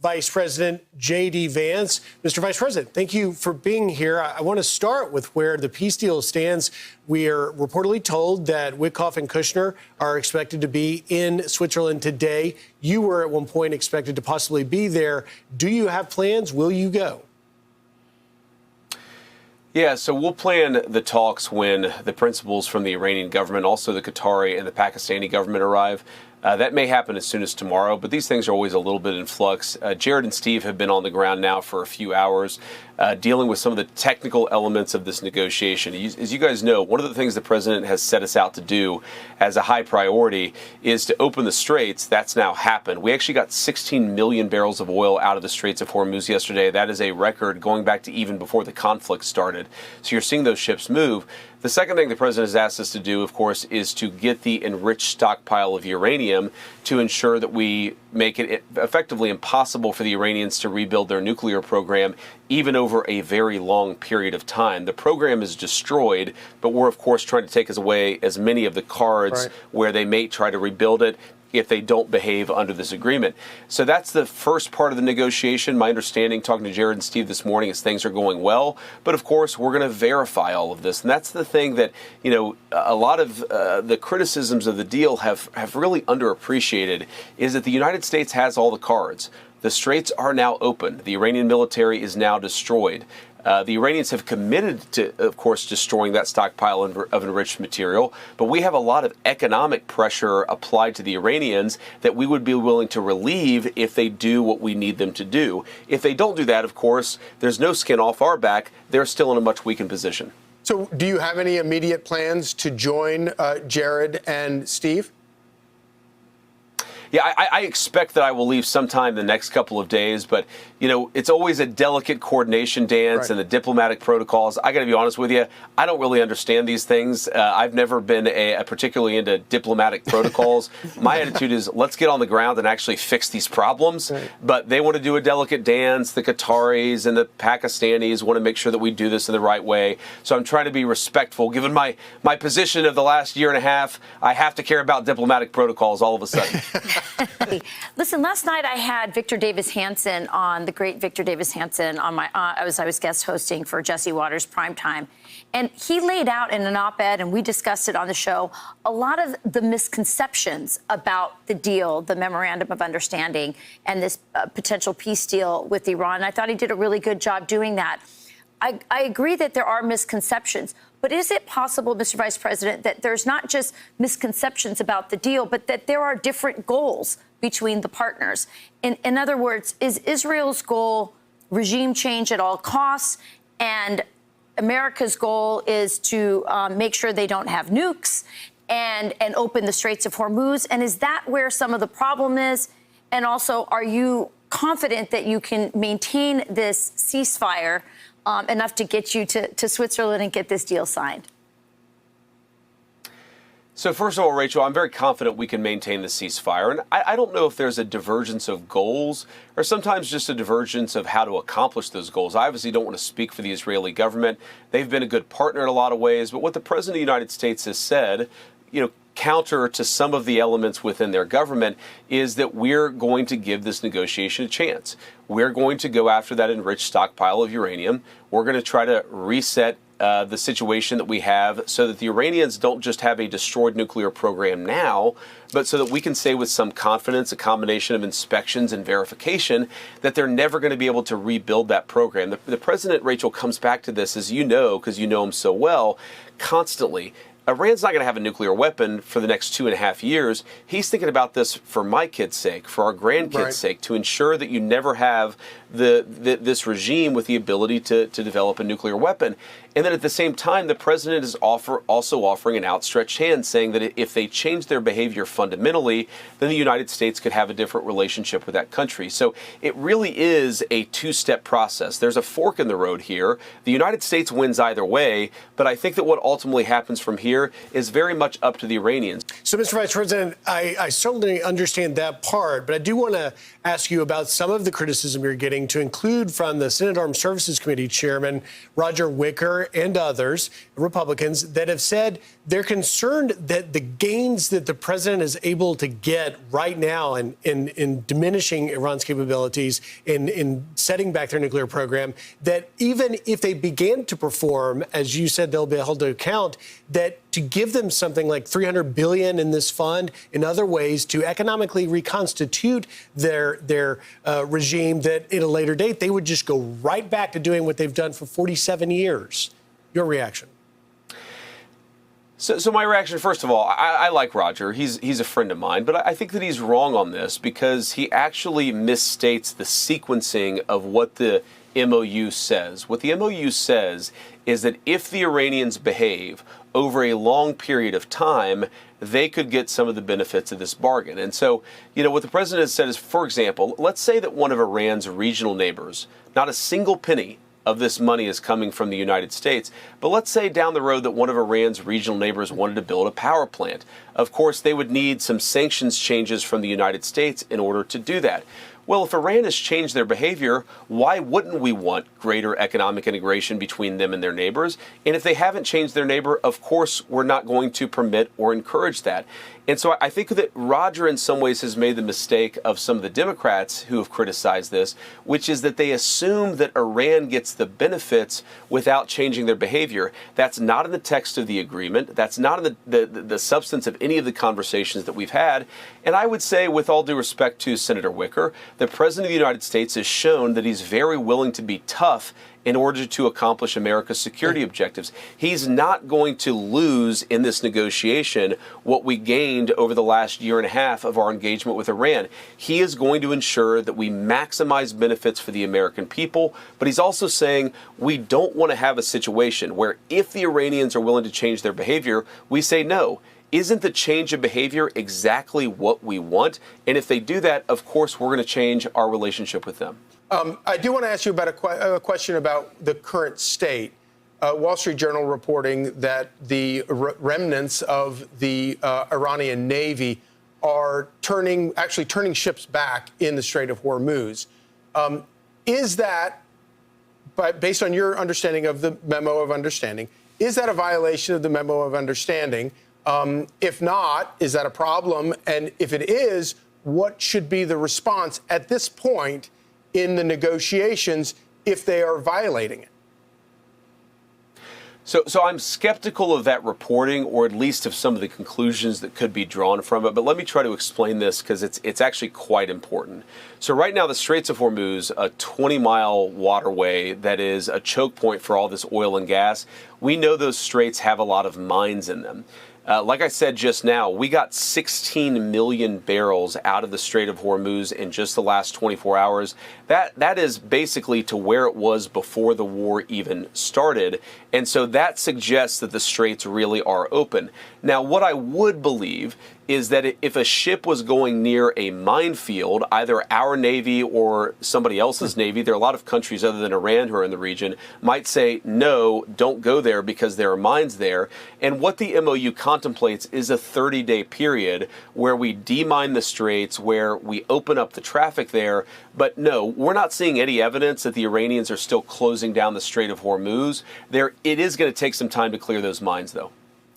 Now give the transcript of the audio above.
Vice President J.D. Vance. Mr. Vice President, thank you for being here. I want to start with where the peace deal stands. We are reportedly told that Witkoff and Kushner are expected to be in Switzerland today. You were at one point expected to possibly be there. Do you have plans? Will you go? Yeah, so we'll plan the talks when the principals from the Iranian government, also the Qatari and the Pakistani government arrive. That may happen as soon as tomorrow, but these things are always a little bit in flux. Jared and Steve have been on the ground now for a few hours, dealing with some of the technical elements of this negotiation. As you guys know, one of the things the president has set us out to do as a high priority is to open the straits. That's now happened. We actually got 16 million barrels of oil out of the Straits of Hormuz yesterday. That is a record going back to even before the conflict started. So you're seeing those ships move. The second thing the president has asked us to do, of course, is to get the enriched stockpile of uranium to ensure that we make it effectively impossible for the Iranians to rebuild their nuclear program, even over a very long period of time. The program is destroyed, but we're, of course, trying to take away as many of the cards where they may try to rebuild it if they don't behave under this agreement. So that's the first part of the negotiation. My understanding, talking to Jared and Steve this morning, is things are going well. But of course, we're going to verify all of this. And that's the thing that, you know, a lot of the criticisms of the deal have really underappreciated, is that the United States has all the cards. The straits are now open. The Iranian military is now destroyed. The Iranians have committed to, of course, destroying that stockpile of enriched material, but we have a lot of economic pressure applied to the Iranians that we would be willing to relieve if they do what we need them to do. If they don't do that, of course, there's no skin off our back. They're still in a much weakened position. So do you have any immediate plans to join Jared and Steve? Yeah, I expect that I will leave sometime the next couple of days, but, you know, it's always a delicate coordination dance and the diplomatic protocols. I got to be honest with you, I don't really understand these things. I've never been particularly into diplomatic protocols. My attitude is, let's get on the ground and actually fix these problems. But they want to do a delicate dance. The Qataris and the Pakistanis want to make sure that we do this in the right way. So I'm trying to be respectful. Given my position of the last year and a half, I have to care about diplomatic protocols all of a sudden. Listen, last night I had Victor Davis Hanson on, the great Victor Davis Hanson, on my. I was guest hosting for Jesse Watters Primetime, and he laid out in an op-ed, and we discussed it on the show, a lot of the misconceptions about the deal, the memorandum of understanding, and this potential peace deal with Iran. And I thought he did a really good job doing that. I agree that there are misconceptions. But is it possible, Mr. Vice President, that there's not just misconceptions about the deal, but that there are different goals between the partners? In other words, is Israel's goal regime change at all costs, and America's goal is to make sure they don't have nukes and open the Straits of Hormuz? And is that where some of the problem is? And also, are you confident that you can maintain this ceasefire enough to get you to Switzerland and get this deal signed? So first of all, Rachel, I'm very confident we can maintain the ceasefire. And I don't know if there's a divergence of goals or sometimes just a divergence of how to accomplish those goals. I obviously don't want to speak for the Israeli government. They've been a good partner in a lot of ways. But what the President of the United States has said, you know, counter to some of the elements within their government, is that we're going to give this negotiation a chance. We're going to go after that enriched stockpile of uranium. We're going to try to reset the situation that we have so that the Iranians don't just have a destroyed nuclear program now, but so that we can say with some confidence, a combination of inspections and verification, that they're never going to be able to rebuild that program. The president, Rachel, comes back to this, as you know, because you know him so well, constantly. Iran's not going to have a nuclear weapon for the next 2.5 years. He's thinking about this for my kids' sake, for our grandkids' sake, to ensure that you never have this regime with the ability to develop a nuclear weapon. And then at the same time, the president is also offering an outstretched hand, saying that if they change their behavior fundamentally, then the United States could have a different relationship with that country. So it really is a two-step process. There's a fork in the road here. The United States wins either way, but I think that what ultimately happens from here is very much up to the Iranians. So, Mr. Vice President, I certainly understand that part, but I do want to ask you about some of the criticism you're getting, to include from the Senate Armed Services Committee Chairman Roger Wicker Whitaker and others, Republicans, that have said they're concerned that the gains that the president is able to get right now in diminishing Iran's capabilities, in setting back their nuclear program, that even if they began to perform, as you said, they'll be held to account, that to give them something like $300 billion in this fund, in other ways, to economically reconstitute their regime, that at a later date, they would just go right back to doing what they've done for 47 years. Your reaction? So my reaction, first of all, I like Roger. He's a friend of mine, but I think that he's wrong on this because he actually misstates the sequencing of what the MOU says. What the MOU says is that if the Iranians behave over a long period of time, they could get some of the benefits of this bargain. And so, what the president has said is, for example, let's say that one of Iran's regional neighbors, not a single penny of this money is coming from the United States. But let's say down the road that one of Iran's regional neighbors wanted to build a power plant. Of course, they would need some sanctions changes from the United States in order to do that. Well, if Iran has changed their behavior, why wouldn't we want greater economic integration between them and their neighbors? And if they haven't changed their neighbor, of course, we're not going to permit or encourage that. And so I think that Roger, in some ways, has made the mistake of some of the Democrats who have criticized this, which is that they assume that Iran gets the benefits without changing their behavior. That's not in the text of the agreement. That's not in the substance of any of the conversations that we've had. And I would say, with all due respect to Senator Wicker, the President of the United States has shown that he's very willing to be tough in order to accomplish America's security objectives. He's not going to lose in this negotiation what we gained over the last year and a half of our engagement with Iran. He is going to ensure that we maximize benefits for the American people, but he's also saying we don't want to have a situation where if the Iranians are willing to change their behavior, we say no. Isn't the change of behavior exactly what we want? And if they do that, of course, we're going to change our relationship with them. I do want to ask you about a question about the current state. Wall Street Journal reporting that the remnants of the Iranian Navy are actually turning ships back in the Strait of Hormuz. Is that, based on your understanding of the Memo of Understanding, is that a violation of the Memo of Understanding? If not, is that a problem? And if it is, what should be the response at this point in the negotiations if they are violating it? So I'm skeptical of that reporting, or at least of some of the conclusions that could be drawn from it. But let me try to explain this because it's actually quite important. So right now, the Straits of Hormuz, a 20-mile waterway that is a choke point for all this oil and gas, we know those straits have a lot of mines in them. Like I said just now, we got 16 million barrels out of the Strait of Hormuz in just the last 24 hours. That is basically to where it was before the war even started. And so that suggests that the straits really are open. Now, what I would believe is that if a ship was going near a minefield, either our Navy or somebody else's Navy, there are a lot of countries other than Iran who are in the region, might say, no, don't go there because there are mines there. And what the MOU contemplates is a 30-day period where we demine the straits, where we open up the traffic there. But no, we're not seeing any evidence that the Iranians are still closing down the Strait of Hormuz. It is going to take some time to clear those mines, though.